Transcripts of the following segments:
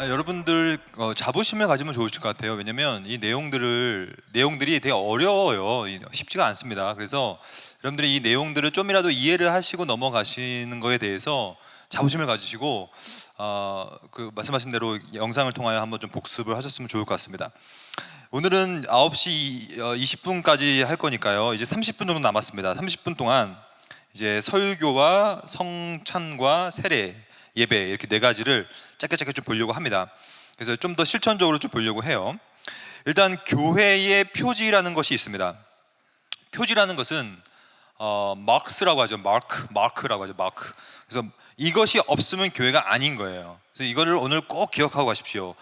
여러분들 자부심을 가지면 좋으실 것 같아요. 왜냐면 이 내용들이 되게 어려워요. 쉽지가 않습니다. 그래서 여러분들이 이 내용들을 좀이라도 이해를 하시고 넘어가시는 거에 대해서 자부심을 가지시고 그 말씀하신 대로 영상을 통하여 한번 좀 복습을 하셨으면 좋을 것 같습니다. 오늘은 9시 20분까지 할 거니까요. 이제 30분 정도 남았습니다. 30분 동안 이제 설교와 성찬과 세례, 예배 이렇게 네 가지를 짧게 좀 보려고 합니다. 그래서 좀 더 실천적으로 좀 보려고 해요. 일단 교회의 표지라는 것이 있습니다. 표지라는 것은 마크라고 하죠. 마크라고 하죠. 마크. 그래서 이것이 없으면 교회가 아닌 거예요. 그래서 이거를 오늘 꼭 기억하고 가십시오.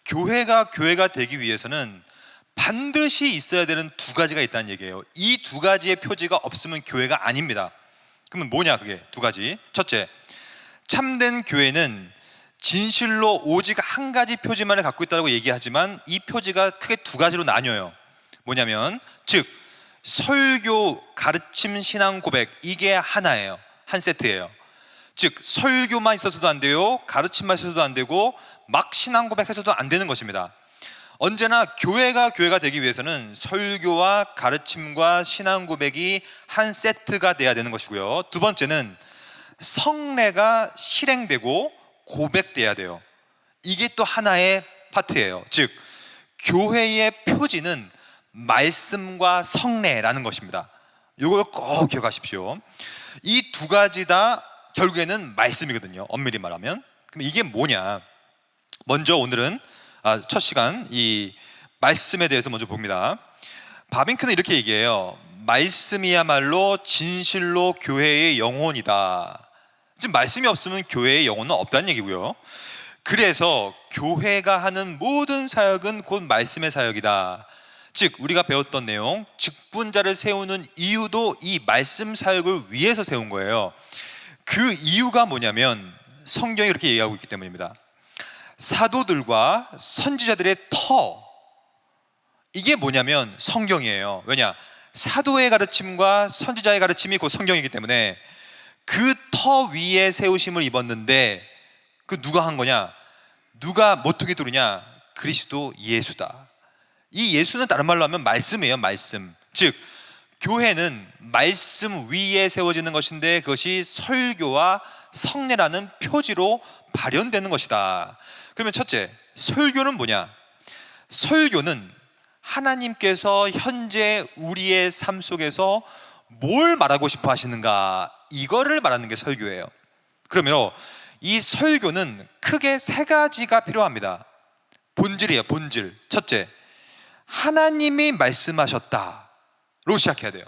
교회가 되기 위해서는 반드시 있어야 되는 두 가지가 있다는 얘기예요. 이 두 가지의 표지가 없으면 교회가 아닙니다. 그러면 뭐냐 그게 두 가지. 첫째, 참된 교회는 진실로 오직 한 가지 표지만을 갖고 있다고 얘기하지만 이 표지가 크게 두 가지로 나뉘어요. 뭐냐면 즉 설교, 가르침, 신앙, 고백 이게 하나예요. 한 세트예요. 즉 설교만 있어서도 안 돼요. 가르침만 있어서도 안 되고 막 신앙 고백해서도 안 되는 것입니다. 언제나 교회가 되기 위해서는 설교와 가르침과 신앙 고백이 한 세트가 돼야 되는 것이고요. 두 번째는 성례가 실행되고 고백돼야 돼요. 이게 또 하나의 파트예요. 즉 교회의 표지는 말씀과 성례라는 것입니다. 이걸 꼭 기억하십시오. 이 두 가지 다 결국에는 말씀이거든요. 엄밀히 말하면. 그럼 이게 뭐냐? 먼저 오늘은 첫 시간 이 말씀에 대해서 먼저 봅니다. 바빙크는 이렇게 얘기해요. 말씀이야말로 진실로 교회의 영혼이다. 지금 말씀이 없으면 교회의 영혼은 없다는 얘기고요. 그래서 교회가 하는 모든 사역은 곧 말씀의 사역이다. 즉 우리가 배웠던 내용, 직분자를 세우는 이유도 이 말씀 사역을 위해서 세운 거예요. 그 이유가 뭐냐면 성경이 그렇게 얘기하고 있기 때문입니다. 사도들과 선지자들의 터, 이게 뭐냐면 성경이에요. 왜냐? 사도의 가르침과 선지자의 가르침이 곧 성경이기 때문에 그 터 위에 세우심을 입었는데 그 누가 한 거냐? 누가 모퉁이 돌이냐? 그리스도 예수다. 이 예수는 다른 말로 하면 말씀이에요. 말씀. 즉 교회는 말씀 위에 세워지는 것인데 그것이 설교와 성례라는 표지로 발현되는 것이다. 그러면 첫째, 설교는 뭐냐? 설교는 하나님께서 현재 우리의 삶 속에서 뭘 말하고 싶어 하시는가, 이거를 말하는 게 설교예요. 그러면 이 설교는 크게 세 가지가 필요합니다. 본질이에요. 본질. 첫째, 하나님이 말씀하셨다로 시작해야 돼요.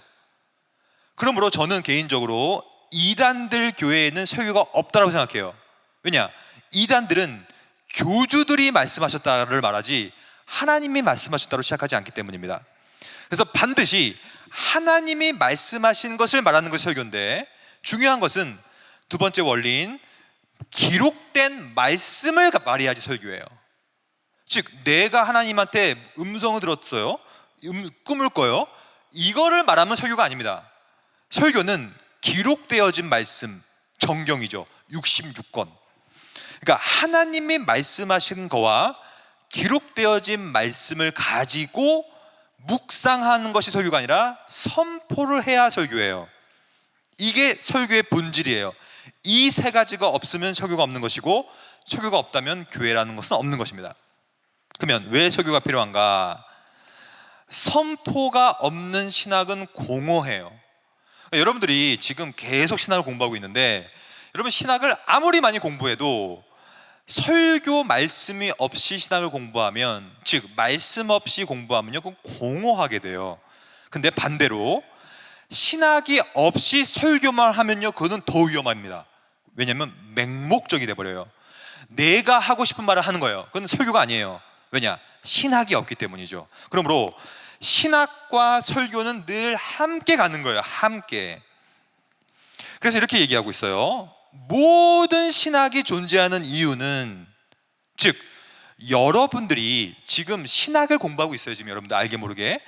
그러므로 저는 개인적으로 이단들 교회에는 설교가 없다고 생각해요. 왜냐? 이단들은 교주들이 말씀하셨다를 말하지 하나님이 말씀하셨다로 시작하지 않기 때문입니다. 그래서 반드시 하나님이 말씀하신 것을 말하는 것이 설교인데, 중요한 것은 두 번째 원리인 기록된 말씀을 말해야지 설교예요. 즉 내가 하나님한테 음성을 들었어요, 꿈을 꿔요, 이거를 말하면 설교가 아닙니다. 설교는 기록되어진 말씀, 정경이죠. 66권. 그러니까 하나님이 말씀하신 거와 기록되어진 말씀을 가지고 묵상하는 것이 설교가 아니라 선포를 해야 설교예요. 이게 설교의 본질이에요. 이 세 가지가 없으면 설교가 없는 것이고, 설교가 없다면 교회라는 것은 없는 것입니다. 그러면 왜 설교가 필요한가? 선포가 없는 신학은 공허해요. 여러분들이 지금 계속 신학을 공부하고 있는데, 여러분 신학을 아무리 많이 공부해도 설교 말씀이 없이 신학을 공부하면, 즉 말씀 없이 공부하면요, 그건 공허하게 돼요. 근데 반대로 신학이 없이 설교만 하면요, 그거는 더 위험합니다. 왜냐하면 맹목적이 돼버려요. 내가 하고 싶은 말을 하는 거예요. 그건 설교가 아니에요. 왜냐? 신학이 없기 때문이죠. 그러므로 신학과 설교는 늘 함께 가는 거예요. 함께. 그래서 이렇게 얘기하고 있어요. 모든 신학이 존재하는 이유는, 즉 여러분들이 지금 신학을 공부하고 있어요. 지금 여러분들 알게 모르게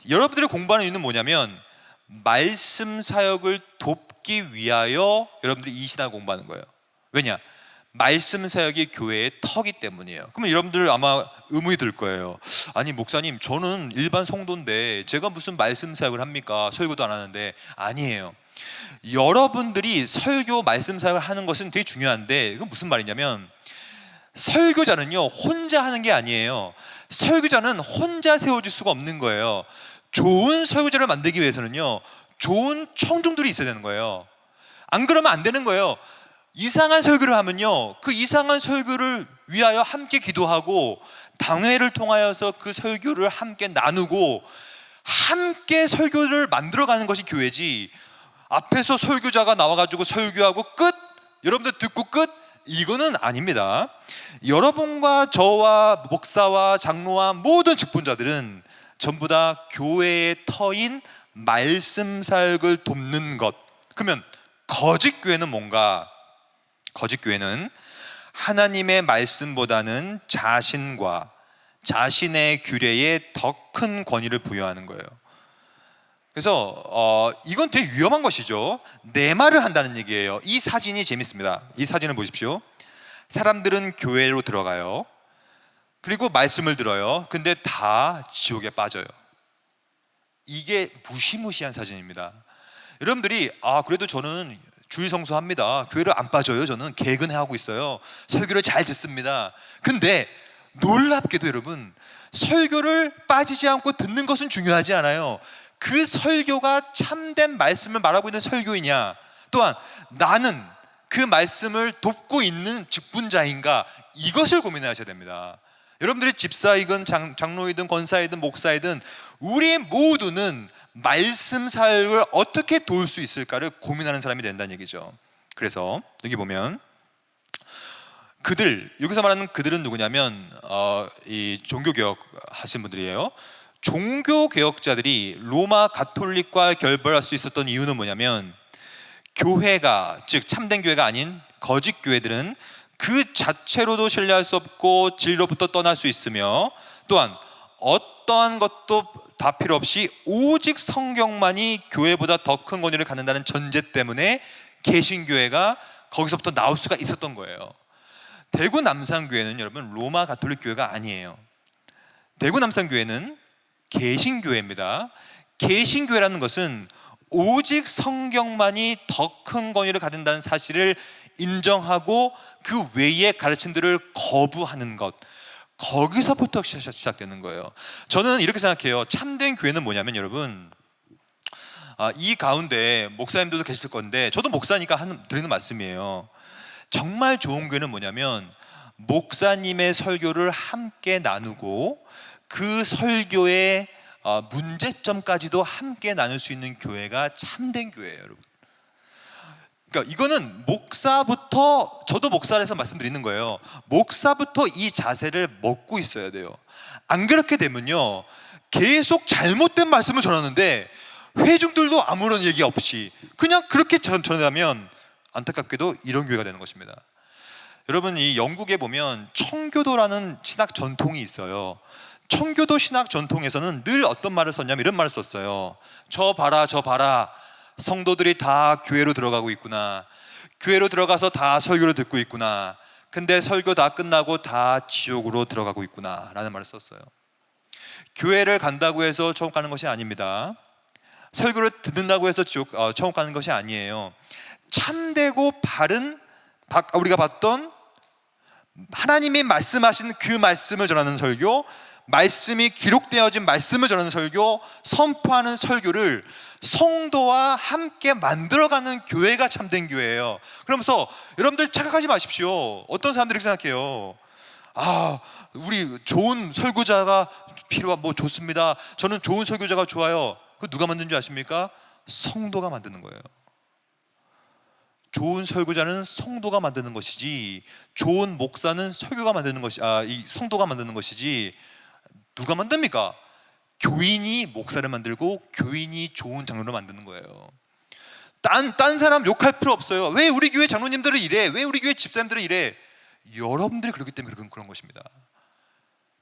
여러분들이 공부하는 이유는 뭐냐면 말씀 사역을 돕기 위하여 여러분들이 이 신학을 공부하는 거예요. 왜냐? 말씀 사역이 교회의 터기 때문이에요. 그러면 여러분들 아마 의문이 들 거예요. 아니 목사님, 저는 일반 성도인데 제가 무슨 말씀 사역을 합니까? 설교도 안 하는데. 아니에요. 여러분들이 설교 말씀 사역을 하는 것은 되게 중요한데, 이건 무슨 말이냐면 설교자는요 혼자 하는 게 아니에요. 설교자는 혼자 세워질 수가 없는 거예요. 좋은 설교자를 만들기 위해서는요 좋은 청중들이 있어야 되는 거예요. 안 그러면 안 되는 거예요. 이상한 설교를 하면요 그 이상한 설교를 위하여 함께 기도하고 당회를 통하여서 그 설교를 함께 나누고 함께 설교를 만들어가는 것이 교회지, 앞에서 설교자가 나와가지고 설교하고 끝, 여러분들 듣고 끝, 이거는 아닙니다. 여러분과 저와 목사와 장로와 모든 직분자들은 전부 다 교회의 터인 말씀 사역을 돕는 것. 그러면 거짓 교회는 뭔가? 거짓 교회는 하나님의 말씀보다는 자신과 자신의 규례에 더 큰 권위를 부여하는 거예요. 그래서 이건 되게 위험한 것이죠. 내 말을 한다는 얘기예요. 이 사진이 재밌습니다. 이 사진을 보십시오. 사람들은 교회로 들어가요. 그리고 말씀을 들어요. 근데 다 지옥에 빠져요. 이게 무시무시한 사진입니다. 여러분들이 그래도 저는 주일 성수합니다, 교회를 안 빠져요, 저는 개근하고 있어요, 설교를 잘 듣습니다. 근데 놀랍게도 여러분, 설교를 빠지지 않고 듣는 것은 중요하지 않아요. 그 설교가 참된 말씀을 말하고 있는 설교이냐, 또한 나는 그 말씀을 돕고 있는 직분자인가, 이것을 고민하셔야 됩니다. 여러분들이 집사이든 장로이든 권사이든 목사이든 우리 모두는 말씀 사역을 어떻게 도울 수 있을까를 고민하는 사람이 된다는 얘기죠. 그래서 여기 보면 그들, 여기서 말하는 그들은 누구냐면 이 종교개혁 하신 분들이에요. 종교개혁자들이 로마 가톨릭과 결별할 수 있었던 이유는 뭐냐면, 교회가, 즉 참된 교회가 아닌 거짓 교회들은 그 자체로도 신뢰할 수 없고 진리로부터 떠날 수 있으며, 또한 어떠한 것도 다 필요 없이 오직 성경만이 교회보다 더 큰 권위를 갖는다는 전제 때문에 개신교회가 거기서부터 나올 수가 있었던 거예요. 대구 남산교회는 여러분 로마 가톨릭 교회가 아니에요. 대구 남산교회는 개신교회입니다. 개신교회라는 것은 오직 성경만이 더 큰 권위를 가진다는 사실을 인정하고 그 외의 가르침들을 거부하는 것, 거기서부터 시작되는 거예요. 저는 이렇게 생각해요. 참된 교회는 뭐냐면 여러분, 이 가운데 목사님들도 계실 건데 저도 목사니까 드리는 말씀이에요. 정말 좋은 교회는 뭐냐면 목사님의 설교를 함께 나누고 그 설교의 문제점까지도 함께 나눌 수 있는 교회가 참된 교회예요, 여러분. 그러니까 이거는 목사부터, 저도 목사라서 말씀드리는 거예요. 목사부터 이 자세를 먹고 있어야 돼요. 안 그렇게 되면요 계속 잘못된 말씀을 전하는데 회중들도 아무런 얘기 없이 그냥 그렇게 전하면 안타깝게도 이런 교회가 되는 것입니다. 여러분, 이 영국에 보면 청교도라는 신학 전통이 있어요. 청교도 신학 전통에서는 늘 어떤 말을 썼냐면 이런 말을 썼어요. 저 봐라, 저 봐라, 성도들이 다 교회로 들어가고 있구나, 교회로 들어가서 다 설교를 듣고 있구나, 근데 설교 다 끝나고 다 지옥으로 들어가고 있구나 라는 말을 썼어요. 교회를 간다고 해서 천국 가는 것이 아닙니다. 설교를 듣는다고 해서 천국 가는 것이 아니에요. 참되고 바른, 우리가 봤던 하나님이 말씀하신 그 말씀을 전하는 설교, 말씀이 기록되어진 말씀을 전하는 설교, 선포하는 설교를 성도와 함께 만들어가는 교회가 참된 교회예요. 그러면서 여러분들 착각하지 마십시오. 어떤 사람들이 생각해요. 우리 좋은 설교자가 좋습니다, 저는 좋은 설교자가 좋아요. 그 누가 만든 줄 아십니까? 성도가 만드는 거예요. 좋은 설교자는 성도가 만드는 것이지, 좋은 목사는 설교가 만드는 것이 이 성도가 만드는 것이지, 누가 만듭니까? 교인이 목사를 만들고 교인이 좋은 장로를 만드는 거예요. 딴 사람 욕할 필요 없어요. 왜 우리 교회 장로님들은 이래? 왜 우리 교회 집사님들은 이래? 여러분들이 그렇기 때문에 그런 것입니다.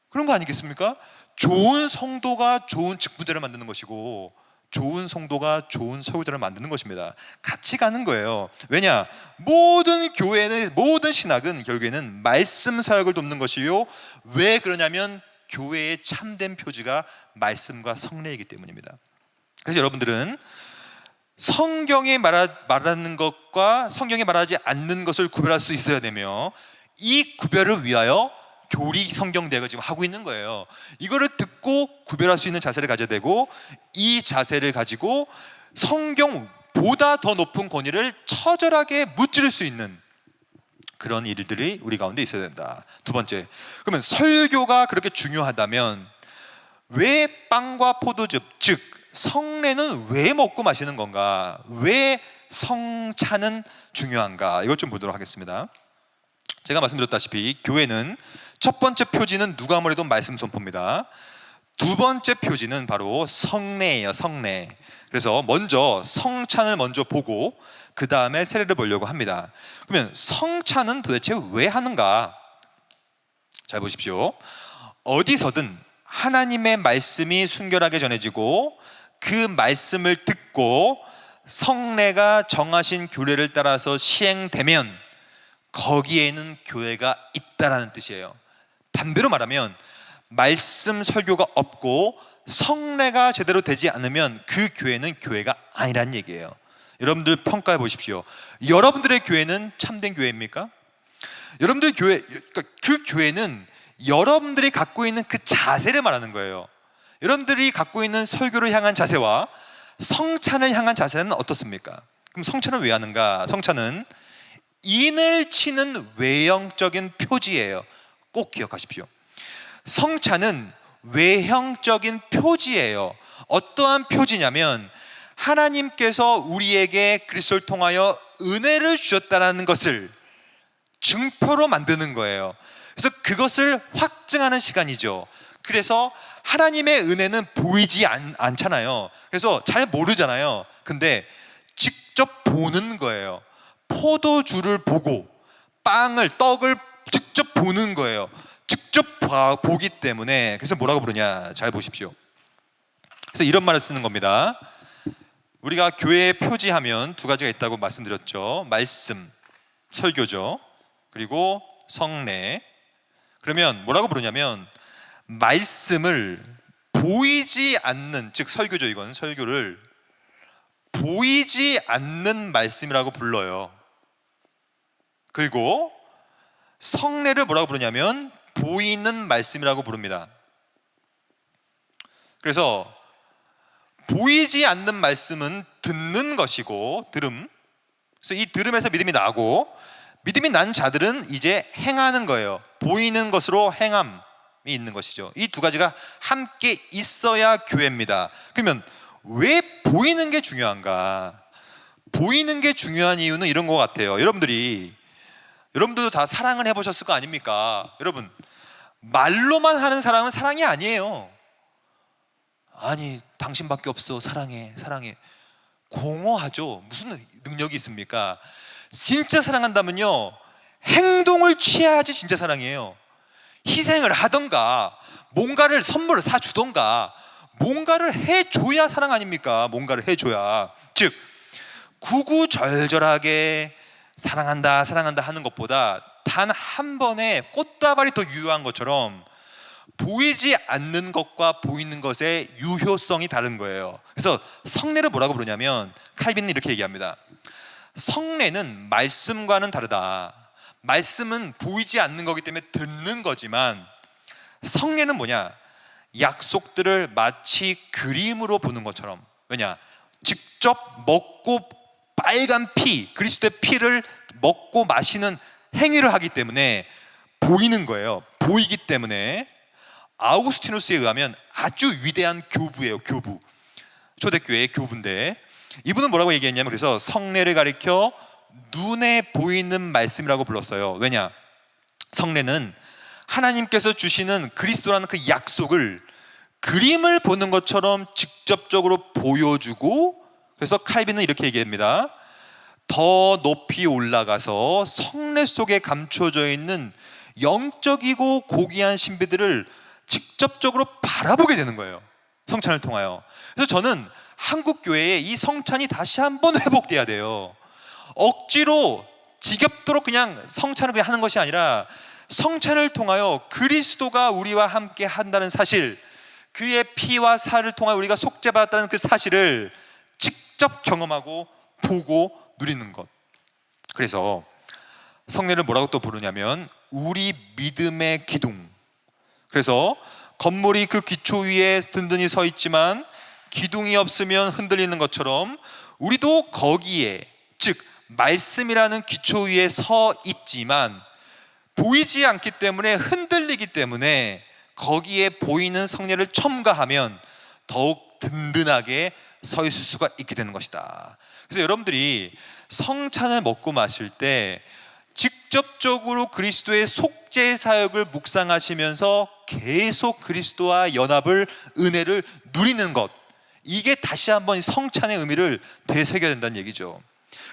그런 거 아니겠습니까? 좋은 성도가 좋은 직분자를 만드는 것이고, 좋은 성도가 좋은 설교자를 만드는 것입니다. 같이 가는 거예요. 왜냐? 모든 교회는, 모든 신학은 결국에는 말씀 사역을 돕는 것이요. 왜 그러냐면 교회의 참된 표지가 말씀과 성례이기 때문입니다. 그래서 여러분들은 성경에 말하는 것과 성경에 말하지 않는 것을 구별할 수 있어야 되며, 이 구별을 위하여 교리 성경대학을 지금 하고 있는 거예요. 이거를 듣고 구별할 수 있는 자세를 가져야 되고, 이 자세를 가지고 성경보다 더 높은 권위를 처절하게 무찌를 수 있는 그런 일들이 우리 가운데 있어야 된다. 두 번째, 그러면 설교가 그렇게 중요하다면 왜 빵과 포도즙, 즉 성례는 왜 먹고 마시는 건가? 왜 성찬은 중요한가? 이것 좀 보도록 하겠습니다. 제가 말씀드렸다시피 교회는 첫 번째 표지는 누가 아무래도 말씀 선포입니다. 두 번째 표지는 바로 성례예요. 성례. 그래서 먼저 성찬을 먼저 보고 그 다음에 세례를 보려고 합니다. 그러면 성찬은 도대체 왜 하는가? 잘 보십시오. 어디서든 하나님의 말씀이 순결하게 전해지고 그 말씀을 듣고 성례가 정하신 규례를 따라서 시행되면 거기에는 교회가 있다라는 뜻이에요. 반대로 말하면 말씀 설교가 없고 성례가 제대로 되지 않으면 그 교회는 교회가 아니라는 얘기예요. 여러분들 평가해 보십시오. 여러분들의 교회는 참된 교회입니까? 여러분들 교회, 그 교회는 여러분들이 갖고 있는 그 자세를 말하는 거예요. 여러분들이 갖고 있는 설교를 향한 자세와 성찬을 향한 자세는 어떻습니까? 그럼 성찬은 왜 하는가? 성찬은 인을 치는 외형적인 표지예요. 꼭 기억하십시오. 성찬은 외형적인 표지예요. 어떠한 표지냐면 하나님께서 우리에게 그리스도를 통하여 은혜를 주셨다는 것을 증표로 만드는 거예요. 그래서 그것을 확증하는 시간이죠. 그래서 하나님의 은혜는 보이지 않잖아요. 그래서 잘 모르잖아요. 근데 직접 보는 거예요. 포도주를 보고 떡을 직접 보는 거예요. 직접 보기 때문에. 그래서 뭐라고 부르냐, 잘 보십시오. 그래서 이런 말을 쓰는 겁니다. 우리가 교회에 표지하면 두 가지가 있다고 말씀드렸죠. 말씀, 설교죠. 그리고 성례. 그러면 뭐라고 부르냐면 말씀을 보이지 않는, 즉 설교죠. 이건 설교를 보이지 않는 말씀이라고 불러요. 그리고 성례를 뭐라고 부르냐면 보이는 말씀이라고 부릅니다. 그래서 보이지 않는 말씀은 듣는 것이고, 들음. 그래서 이 들음에서 믿음이 나고, 믿음이 난 자들은 이제 행하는 거예요. 보이는 것으로 행함이 있는 것이죠. 이 두 가지가 함께 있어야 교회입니다. 그러면 왜 보이는 게 중요한가? 보이는 게 중요한 이유는 이런 것 같아요. 여러분들도 다 사랑을 해보셨을 거 아닙니까? 여러분, 말로만 하는 사랑은 사랑이 아니에요. 아니, 당신밖에 없어, 사랑해, 사랑해. 공허하죠. 무슨 능력이 있습니까? 진짜 사랑한다면요, 행동을 취해야지 진짜 사랑이에요. 희생을 하던가 뭔가를 선물을 사주던가 뭔가를 해줘야 사랑 아닙니까? 뭔가를 해줘야. 즉 구구절절하게 사랑한다 사랑한다 하는 것보다 단 한 번에 꽃다발이 더 유효한 것처럼 보이지 않는 것과 보이는 것의 유효성이 다른 거예요. 그래서 성례를 뭐라고 부르냐면 칼빈은 이렇게 얘기합니다. 성례는 말씀과는 다르다. 말씀은 보이지 않는 거기 때문에 듣는 거지만 성례는 뭐냐? 약속들을 마치 그림으로 보는 것처럼. 왜냐? 직접 먹고 빨간 피, 그리스도의 피를 먹고 마시는 행위를 하기 때문에 보이는 거예요. 보이기 때문에. 아우구스티누스에 의하면 아주 위대한 교부예요. 교부. 초대교회의 교부인데 이분은 뭐라고 얘기했냐면, 그래서 성례를 가리켜 눈에 보이는 말씀이라고 불렀어요. 왜냐? 성례는 하나님께서 주시는 그리스도라는 그 약속을 그림을 보는 것처럼 직접적으로 보여주고, 그래서 칼빈은 이렇게 얘기합니다. 더 높이 올라가서 성례 속에 감춰져 있는 영적이고 고귀한 신비들을 직접적으로 바라보게 되는 거예요. 성찬을 통하여. 그래서 저는 한국 교회에 이 성찬이 다시 한번 회복돼야 돼요. 억지로 지겹도록 그냥 성찬을 그냥 하는 것이 아니라 성찬을 통하여 그리스도가 우리와 함께 한다는 사실, 그의 피와 살을 통하여 우리가 속죄받았다는 그 사실을 직접 경험하고 보고 누리는 것. 그래서 성례를 뭐라고 또 부르냐면 우리 믿음의 기둥. 그래서 건물이 그 기초 위에 든든히 서 있지만 기둥이 없으면 흔들리는 것처럼 우리도 거기에, 즉 말씀이라는 기초 위에 서 있지만 보이지 않기 때문에, 흔들리기 때문에 거기에 보이는 성례를 첨가하면 더욱 든든하게 서 있을 수가 있게 되는 것이다. 그래서 여러분들이 성찬을 먹고 마실 때 직접적으로 그리스도의 속죄 사역을 묵상하시면서 계속 그리스도와 연합을, 은혜를 누리는 것, 이게 다시 한번 성찬의 의미를 되새겨야 된다는 얘기죠.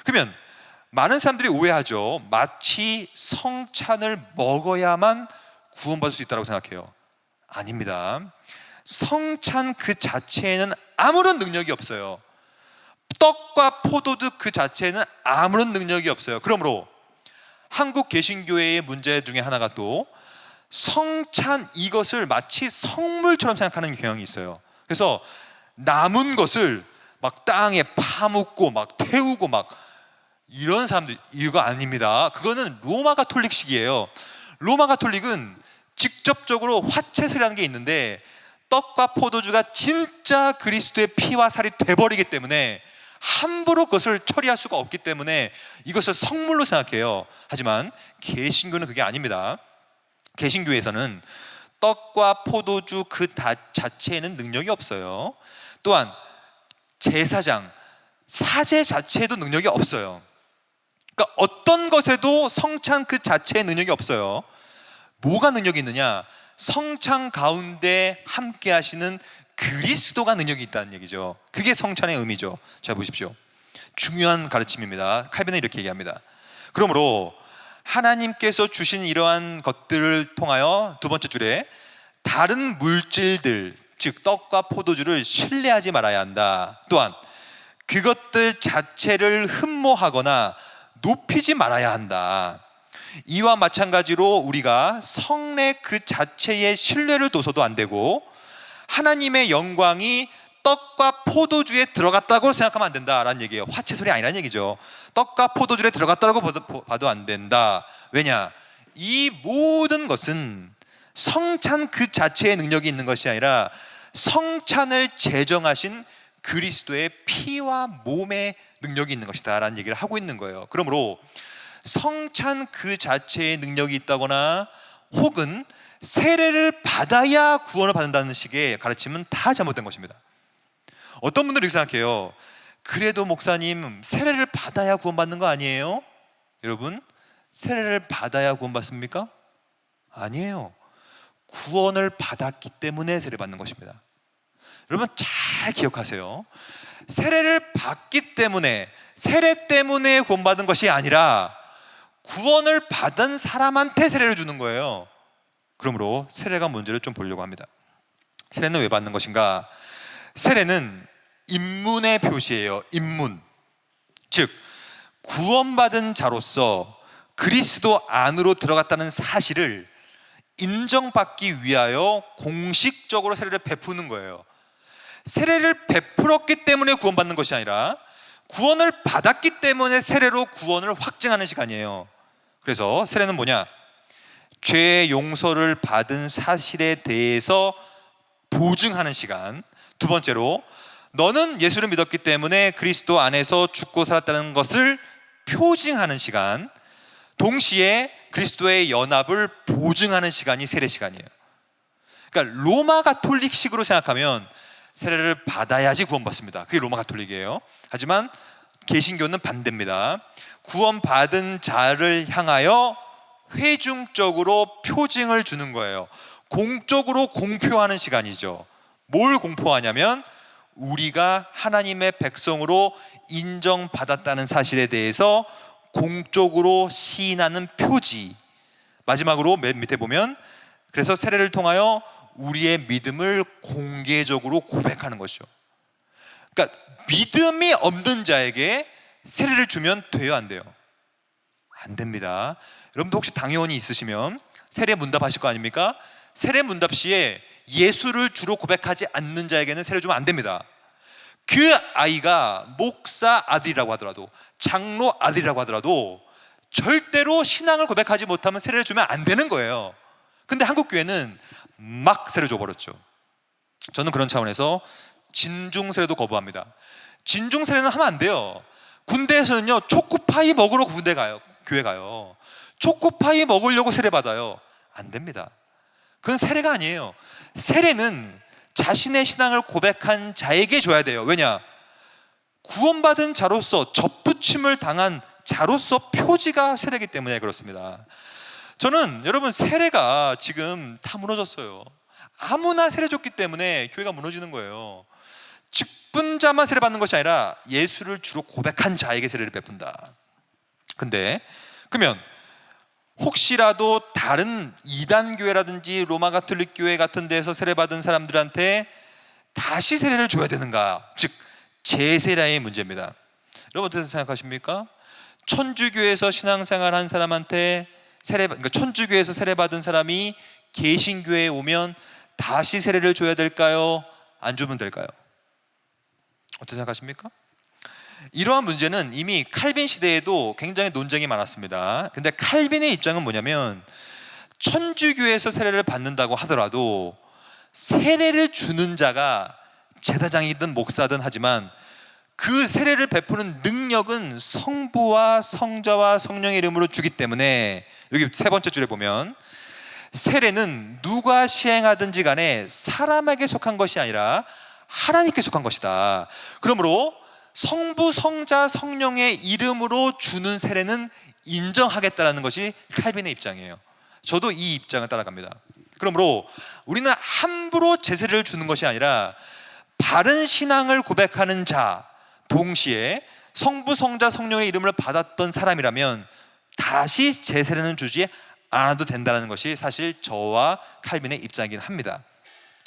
그러면 많은 사람들이 오해하죠. 마치 성찬을 먹어야만 구원받을 수 있다고 생각해요. 아닙니다. 성찬 그 자체에는 아무런 능력이 없어요. 떡과 포도주 그 자체에는 아무런 능력이 없어요. 그러므로 한국 개신교회의 문제 중에 하나가 또 성찬 이것을 마치 성물처럼 생각하는 경향이 있어요. 그래서 남은 것을 막 땅에 파묻고 막 태우고 막 이런 사람들, 이거 아닙니다. 그거는 로마 가톨릭식이에요. 로마 가톨릭은 직접적으로 화채설이라는 게 있는데 떡과 포도주가 진짜 그리스도의 피와 살이 돼버리기 때문에 함부로 그것을 처리할 수가 없기 때문에 이것을 성물로 생각해요. 하지만 개신교는 그게 아닙니다. 개신교에서는 떡과 포도주 그 자체에는 능력이 없어요. 또한 제사장, 사제 자체에도 능력이 없어요. 그러니까 어떤 것에도 성찬 그 자체에 능력이 없어요. 뭐가 능력이 있느냐? 성찬 가운데 함께 하시는 그리스도가 능력이 있다는 얘기죠. 그게 성찬의 의미죠. 자, 보십시오. 중요한 가르침입니다. 칼빈은 이렇게 얘기합니다. 그러므로 하나님께서 주신 이러한 것들을 통하여, 두 번째 줄에 다른 물질들, 즉 떡과 포도주를 신뢰하지 말아야 한다. 또한 그것들 자체를 흠모하거나 높이지 말아야 한다. 이와 마찬가지로 우리가 성례 그 자체에 신뢰를 둬서도 안 되고 하나님의 영광이 떡과 포도주에 들어갔다고 생각하면 안 된다라는 얘기예요. 화채설이 아니라는 얘기죠. 떡과 포도주에 들어갔다고 봐도 안 된다. 왜냐? 이 모든 것은 성찬 그 자체의 능력이 있는 것이 아니라 성찬을 제정하신 그리스도의 피와 몸의 능력이 있는 것이다 라는 얘기를 하고 있는 거예요. 그러므로 성찬 그 자체의 능력이 있다거나 혹은 세례를 받아야 구원을 받는다는 식의 가르침은 다 잘못된 것입니다. 어떤 분들이 이렇게 생각해요. 그래도 목사님, 세례를 받아야 구원받는 거 아니에요? 여러분, 세례를 받아야 구원받습니까? 아니에요. 구원을 받았기 때문에 세례를 받는 것입니다. 여러분 잘 기억하세요. 세례를 받기 때문에, 세례 때문에 구원받은 것이 아니라 구원을 받은 사람한테 세례를 주는 거예요. 그러므로 세례가 뭔지를 좀 보려고 합니다. 세례는 왜 받는 것인가? 세례는 입문의 표시예요. 입문. 즉 구원받은 자로서 그리스도 안으로 들어갔다는 사실을 인정받기 위하여 공식적으로 세례를 베푸는 거예요. 세례를 베풀었기 때문에 구원받는 것이 아니라 구원을 받았기 때문에 세례로 구원을 확증하는 시간이에요. 그래서 세례는 뭐냐? 죄 용서를 받은 사실에 대해서 보증하는 시간. 두 번째로 너는 예수를 믿었기 때문에 그리스도 안에서 죽고 살았다는 것을 표징하는 시간. 동시에 그리스도의 연합을 보증하는 시간이 세례 시간이에요. 그러니까 로마 가톨릭식으로 생각하면 세례를 받아야지 구원받습니다. 그게 로마 가톨릭이에요. 하지만 개신교는 반대입니다. 구원받은 자를 향하여 회중적으로 표징을 주는 거예요. 공적으로 공표하는 시간이죠. 뭘 공표하냐면 우리가 하나님의 백성으로 인정받았다는 사실에 대해서 공적으로 시인하는 표지. 마지막으로 맨 밑에 보면 그래서 세례를 통하여 우리의 믿음을 공개적으로 고백하는 것이죠. 그러니까 믿음이 없는 자에게 세례를 주면 돼요, 안 돼요? 안 됩니다. 여러분도 혹시 당회원이 있으시면 세례 문답 하실 거 아닙니까? 세례 문답 시에 예수를 주로 고백하지 않는 자에게는 세례 주면 안 됩니다. 그 아이가 목사 아들이라고 하더라도, 장로 아들이라고 하더라도 절대로 신앙을 고백하지 못하면 세례를 주면 안 되는 거예요. 근데 한국 교회는 막 세례 줘버렸죠. 저는 그런 차원에서 진중 세례도 거부합니다. 진중 세례는 하면 안 돼요. 군대에서는요, 초코파이 먹으러 군대 가요. 교회 가요. 초코파이 먹으려고 세례 받아요. 안 됩니다. 그건 세례가 아니에요. 세례는 자신의 신앙을 고백한 자에게 줘야 돼요. 왜냐? 구원받은 자로서, 접붙임을 당한 자로서 표지가 세례이기 때문에 그렇습니다. 저는 여러분, 세례가 지금 다 무너졌어요. 아무나 세례 줬기 때문에 교회가 무너지는 거예요. 직분자만 세례 받는 것이 아니라 예수를 주로 고백한 자에게 세례를 베푼다. 근데 그러면 혹시라도 다른 이단 교회라든지 로마 가톨릭 교회 같은 데서 세례 받은 사람들한테 다시 세례를 줘야 되는가? 즉 재세례의 문제입니다. 여러분 어떻게 생각하십니까? 천주교에서 신앙생활한 사람한테 그러니까 천주교에서 세례 받은 사람이 개신교회에 오면 다시 세례를 줘야 될까요? 안 주면 될까요? 어떻게 생각하십니까? 이러한 문제는 이미 칼빈 시대에도 굉장히 논쟁이 많았습니다. 근데 칼빈의 입장은 뭐냐면, 천주교에서 세례를 받는다고 하더라도 세례를 주는 자가 제사장이든 목사든 하지만 그 세례를 베푸는 능력은 성부와 성자와 성령의 이름으로 주기 때문에, 여기 세 번째 줄에 보면 세례는 누가 시행하든지 간에 사람에게 속한 것이 아니라 하나님께 속한 것이다. 그러므로 성부, 성자, 성령의 이름으로 주는 세례는 인정하겠다라는 것이 칼빈의 입장이에요. 저도 이 입장을 따라갑니다. 그러므로 우리는 함부로 제세례를 주는 것이 아니라 바른 신앙을 고백하는 자, 동시에 성부, 성자, 성령의 이름을 받았던 사람이라면 다시 제세례는 주지 않아도 된다는 것이 사실 저와 칼빈의 입장이긴 합니다.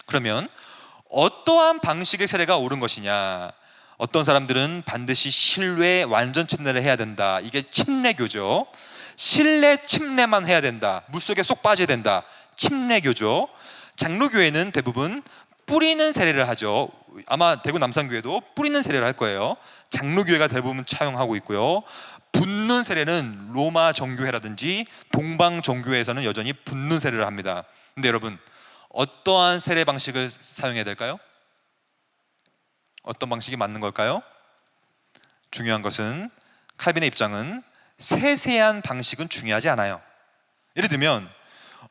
그러면 어떠한 방식의 세례가 옳은 것이냐? 어떤 사람들은 반드시 실외 완전 침례를 해야 된다. 이게 침례교죠. 실내 침례만 해야 된다. 물속에 쏙 빠져야 된다. 침례교죠. 장로교회는 대부분 뿌리는 세례를 하죠. 아마 대구 남산교회도 뿌리는 세례를 할 거예요. 장로교회가 대부분 차용하고 있고요. 붓는 세례는 로마 정교회라든지 동방 정교회에서는 여전히 붓는 세례를 합니다. 근데 여러분, 어떠한 세례 방식을 사용해야 될까요? 어떤 방식이 맞는 걸까요? 중요한 것은, 칼빈의 입장은 세세한 방식은 중요하지 않아요. 예를 들면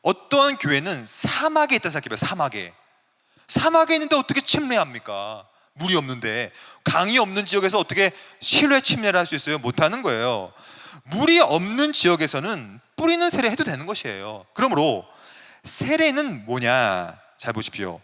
어떠한 교회는 사막에 있다 생각해봐요. 사막에 있는데 어떻게 침례합니까? 물이 없는데. 강이 없는 지역에서 어떻게 실외 침례를 할 수 있어요? 못하는 거예요. 물이 없는 지역에서는 뿌리는 세례 해도 되는 것이에요. 그러므로 세례는 뭐냐? 잘 보십시오.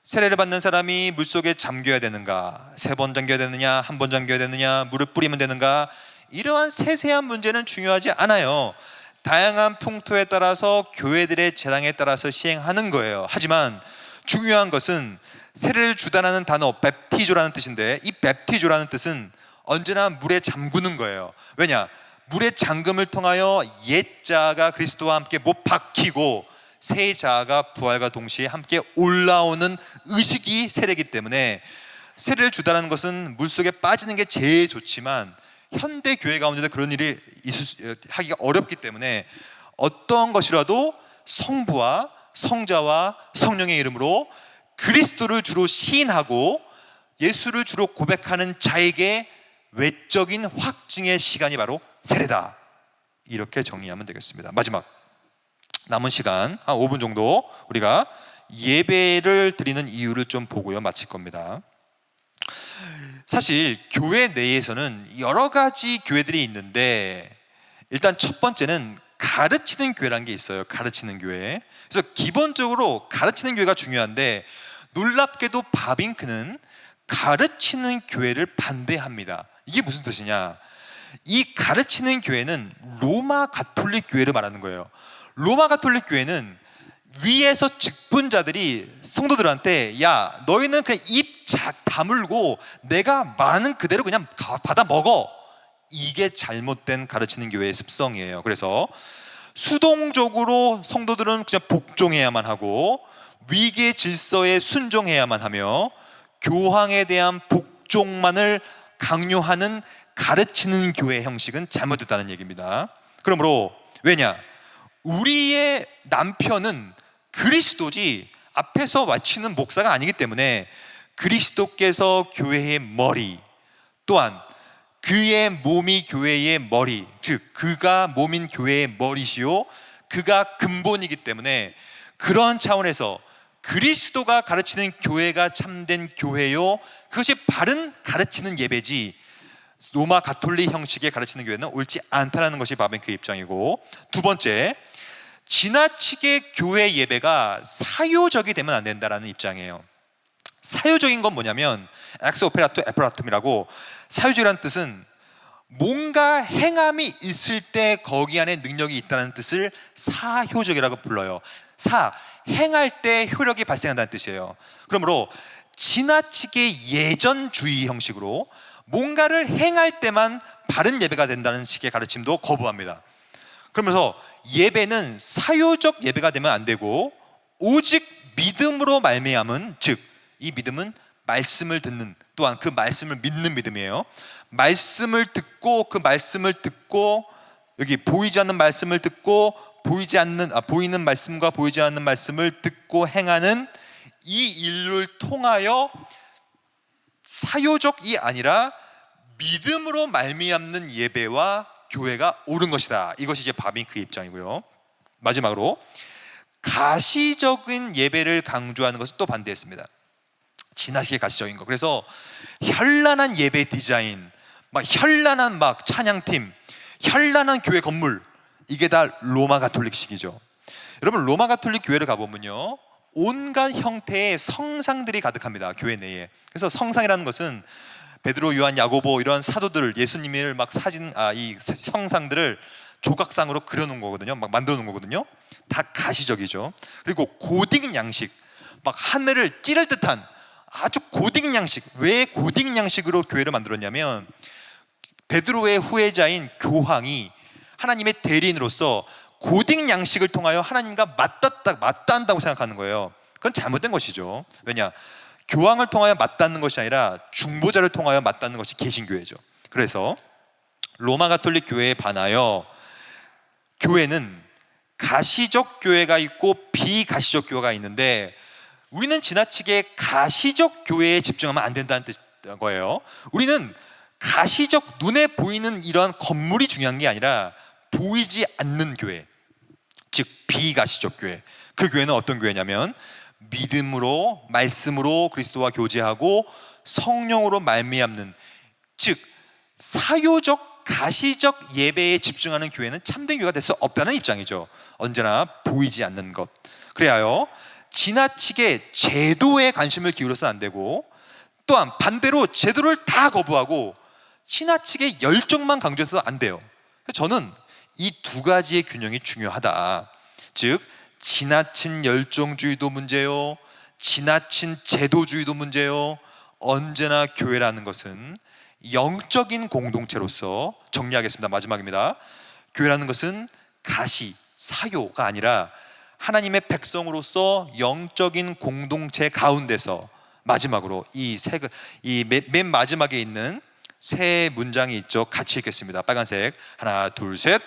세례를 받는 사람이 물속에 잠겨야 되는가? 3번 잠겨야 되느냐? 1번 잠겨야 되느냐? 물을 뿌리면 되는가? 이러한 세세한 문제는 중요하지 않아요. 다양한 풍토에 따라서, 교회들의 재량에 따라서 시행하는 거예요. 하지만 중요한 것은 세례를 주다라는 단어 뵙티조라는 뜻인데, 이 뵙티조라는 뜻은 언제나 물에 잠그는 거예요. 왜냐? 물의 잠금을 통하여 옛자가 그리스도와 함께 못 박히고 새 자아가 부활과 동시에 함께 올라오는 의식이 세례이기 때문에, 세례를 주다라는 것은 물속에 빠지는 게 제일 좋지만 현대 교회 가운데도 그런 일이 하기가 어렵기 때문에 어떤 것이라도 성부와 성자와 성령의 이름으로 그리스도를 주로 시인하고 예수를 주로 고백하는 자에게 외적인 확증의 시간이 바로 세례다. 이렇게 정리하면 되겠습니다. 마지막 남은 시간 한 5분 정도 우리가 예배를 드리는 이유를 좀 보고요, 마칠 겁니다. 사실 교회 내에서는 여러 가지 교회들이 있는데, 일단 첫 번째는 가르치는 교회라는 게 있어요. 가르치는 교회. 그래서 기본적으로 가르치는 교회가 중요한데, 놀랍게도 바빙크는 가르치는 교회를 반대합니다. 이게 무슨 뜻이냐? 이 가르치는 교회는 로마 가톨릭 교회를 말하는 거예요. 로마 가톨릭 교회는 위에서 직분자들이 성도들한테 야 너희는 그냥 입 다물고 내가 말하는 그대로 그냥 받아 먹어, 이게 잘못된 가르치는 교회의 습성이에요. 그래서 수동적으로 성도들은 그냥 복종해야만 하고 위계 질서에 순종해야만 하며 교황에 대한 복종만을 강요하는 가르치는 교회 형식은 잘못됐다는 얘기입니다. 그러므로 왜냐? 우리의 남편은 그리스도지 앞에서 와치는 목사가 아니기 때문에 그리스도께서 교회의 머리, 또한 그의 몸이 교회의 머리, 즉 그가 몸인 교회의 머리시요 그가 근본이기 때문에 그런 차원에서 그리스도가 가르치는 교회가 참된 교회요, 그것이 바른 가르치는 예배지 로마 가톨릭 형식의 가르치는 교회는 옳지 않다는 것이 바벤크의 입장이고, 두 번째, 지나치게 교회 예배가 사요적이 되면 안 된다라는 입장이에요. 사요적인 건 뭐냐면 엑스 오페라토 에퍼라툼이라고, 사요적이라는 뜻은 뭔가 행함이 있을 때 거기 안에 능력이 있다는 뜻을 사효적이라고 불러요. 행할 때 효력이 발생한다는 뜻이에요. 그러므로 지나치게 예전주의 형식으로 뭔가를 행할 때만 바른 예배가 된다는 식의 가르침도 거부합니다. 그러면서 예배는 사요적 예배가 되면 안 되고 오직 믿음으로 말미암은, 즉 이 믿음은 말씀을 듣는, 또한 그 말씀을 믿는 믿음이에요. 말씀을 듣고 그 말씀을 듣고 여기 보이지 않는 말씀을 듣고 보이는 말씀과 보이지 않는 말씀을 듣고 행하는 이 일을 통하여 사요적이 아니라 믿음으로 말미암는 예배와 교회가 옳은 것이다. 이것이 이제 바빙크의 입장이고요. 마지막으로 가시적인 예배를 강조하는 것을 또 반대했습니다. 지나치게 가시적인 거. 그래서 현란한 예배 디자인, 현란한 찬양팀, 현란한 교회 건물, 이게 다 로마 가톨릭식이죠. 여러분 로마 가톨릭 교회를 가보면요 온갖 형태의 성상들이 가득합니다. 교회 내에. 그래서 성상이라는 것은 베드로, 요한, 야고보 이런 사도들, 예수님을 이 성상들을 조각상으로 그려놓은 거거든요. 만들어 놓은 거거든요. 다 가시적이죠. 그리고 고딕 양식, 하늘을 찌를 듯한 아주 고딕 양식. 왜 고딕 양식으로 교회를 만들었냐면 베드로의 후계자인 교황이 하나님의 대리인으로서 고딕 양식을 통하여 하나님과 맞닿는다고 생각하는 거예요. 그건 잘못된 것이죠. 왜냐? 교황을 통하여 맞닿는 것이 아니라 중보자를 통하여 맞닿는 것이 개신교회죠. 그래서 로마 가톨릭 교회에 반하여 교회는 가시적 교회가 있고 비가시적 교회가 있는데, 우리는 지나치게 가시적 교회에 집중하면 안 된다는 거예요. 우리는 가시적, 눈에 보이는 이런 건물이 중요한 게 아니라 보이지 않는 교회, 즉 비가시적 교회. 그 교회는 어떤 교회냐면 믿음으로, 말씀으로 그리스도와 교제하고 성령으로 말미암는, 즉 사요적 가시적 예배에 집중하는 교회는 참된 교회가 될 수 없다는 입장이죠. 언제나 보이지 않는 것. 그래야 지나치게 제도에 관심을 기울여서는 안 되고, 또한 반대로 제도를 다 거부하고 지나치게 열정만 강조해서도 안 돼요. 저는 이 두 가지의 균형이 중요하다. 즉 지나친 열정주의도 문제요, 지나친 제도주의도 문제요. 언제나 교회라는 것은 영적인 공동체로서, 정리하겠습니다. 마지막입니다. 교회라는 것은 가시, 사요가 아니라 하나님의 백성으로서 영적인 공동체 가운데서, 마지막으로 맨 마지막에 있는 세 문장이 있죠. 같이 읽겠습니다. 빨간색. 하나, 둘, 셋.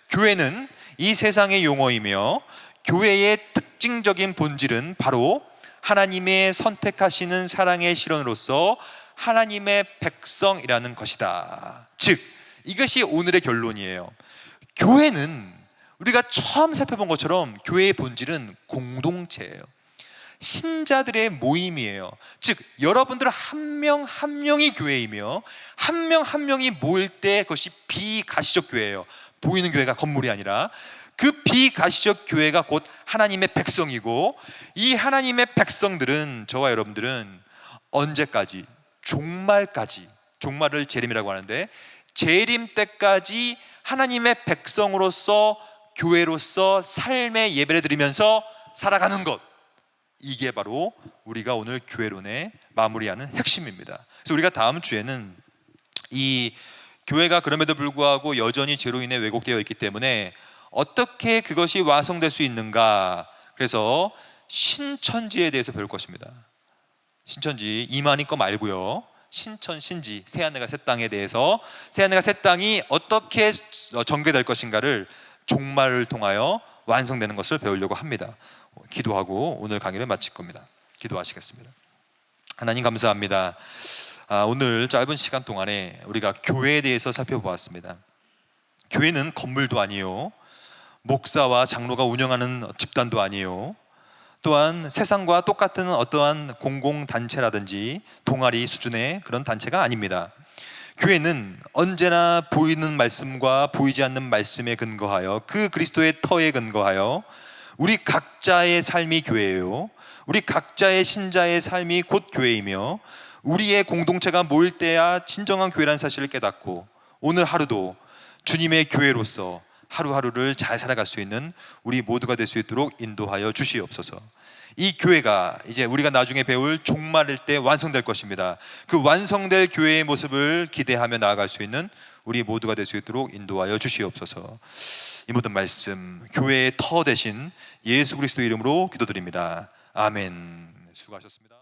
교회는 이 세상의 용어이며 교회의 특징적인 본질은 바로 하나님의 선택하시는 사랑의 실현으로서 하나님의 백성이라는 것이다. 즉 이것이 오늘의 결론이에요. 교회는 우리가 처음 살펴본 것처럼 교회의 본질은 공동체예요. 신자들의 모임이에요. 즉 여러분들 한 명 한 명이 교회이며 한 명 한 명이 모일 때 그것이 비가시적 교회예요. 보이는 교회가 건물이 아니라 그 비가시적 교회가 곧 하나님의 백성이고, 이 하나님의 백성들은, 저와 여러분들은 언제까지? 종말까지, 종말을 재림이라고 하는데 재림 때까지 하나님의 백성으로서 교회로서 삶의 예배를 드리면서 살아가는 것, 이게 바로 우리가 오늘 교회론의 마무리하는 핵심입니다. 그래서 우리가 다음 주에는 이 교회가 그럼에도 불구하고 여전히 죄로 인해 왜곡되어 있기 때문에 어떻게 그것이 완성될 수 있는가, 그래서 신천지에 대해서 배울 것입니다. 신천지, 이만희 거 말고요, 신천, 신지, 새하늘과 새 땅에 대해서, 새하늘과 새 땅이 어떻게 전개될 것인가를 종말을 통하여 완성되는 것을 배우려고 합니다. 기도하고 오늘 강의를 마칠 겁니다. 기도하시겠습니다. 하나님 감사합니다. 오늘 짧은 시간 동안에 우리가 교회에 대해서 살펴보았습니다. 교회는 건물도 아니요, 목사와 장로가 운영하는 집단도 아니요, 또한 세상과 똑같은 어떠한 공공단체라든지 동아리 수준의 그런 단체가 아닙니다. 교회는 언제나 보이는 말씀과 보이지 않는 말씀에 근거하여 그 그리스도의 터에 근거하여 우리 각자의 삶이 교회예요. 우리 각자의 신자의 삶이 곧 교회이며 우리의 공동체가 모일 때야 진정한 교회라는 사실을 깨닫고 오늘 하루도 주님의 교회로서 하루하루를 잘 살아갈 수 있는 우리 모두가 될 수 있도록 인도하여 주시옵소서. 이 교회가 이제 우리가 나중에 배울 종말일 때 완성될 것입니다. 그 완성될 교회의 모습을 기대하며 나아갈 수 있는 우리 모두가 될 수 있도록 인도하여 주시옵소서. 이 모든 말씀 교회의 터 대신 예수 그리스도 이름으로 기도드립니다. 아멘. 수고하셨습니다.